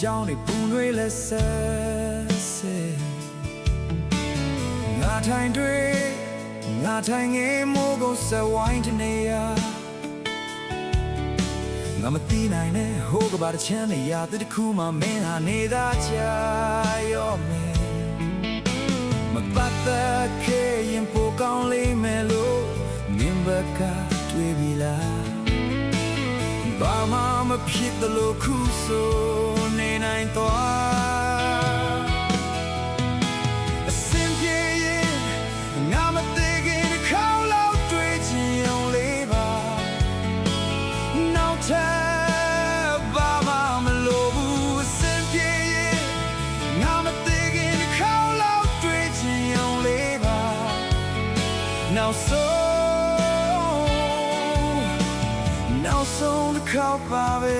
ကြောင်းတွေပုံတွေလက်ဆက်ဆက်ငါထိုင်တွေငါထိုင်ငယ်မိုးကိုဆက်ဝိုင်းတနေရငါမသိနိုင်နဲ့ဟိုကဘာတစ်ချမ်းနေရတဲ့တစ်ခုမှမင်းဟာနေသာချာရောမယ်မပတ်သက်ခဲ့ရင်ပိုကောင်းလိမ့်မယ်လို့မင်းဘက်ကတွေ့ပြီလားဘာမှမဖြစ်တယ်လို့ခုဆိုနေနိုင်တော့အစင်ပြေရင်ငါမသိခင်တစ်ခေါက်လောက်တွေ့ချင်အောင်လေးပါနောက်ထပ်ဘာမှမလိုဘူးအစင်ပြေရင်ငါမသိခင်တစ်ခေါက်လောက်တွေ့ချင်အောင်လေးပါနောက်ဆုံးတစ်ခေါက်ပါပဲ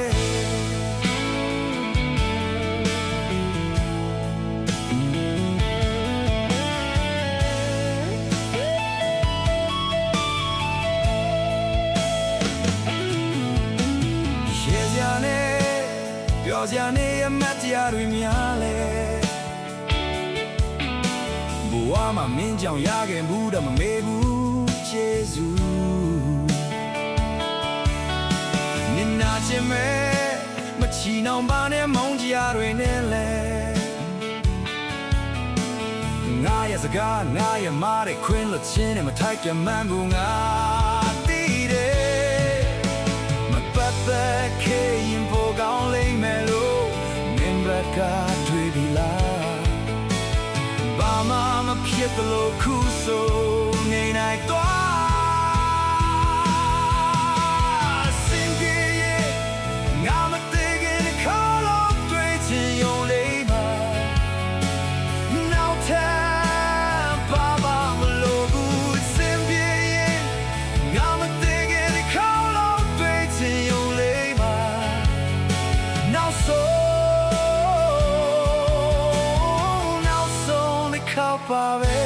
ပြောစရာနဲ့အမတ်တရားတွေများလဲဘဝမှာမင်းကြောင့်ရခဲ့မှုတော့မမေ့ဘူးကျေးဇူးနင်နာချင်မဲ့မချီနှောင်ပါနဲ့မုန်းတရားတွေနဲ့လဲငါရဲ့စကားငါရဲ့မားတဲ့ခွင်းလို့ချင်းနဲ့မထိုက်ကြမှန်းဘူးငါသိတယ်မပတ်သက်ခဲ့ရင်ပိုကောင်းလိမ့်မယ်လို့မင်းဘက်ကတွေ့ပြီလားဘာမှမဖြစ်တယ်လို့ခုဆိုနေနိုင်တော့ပါပဲ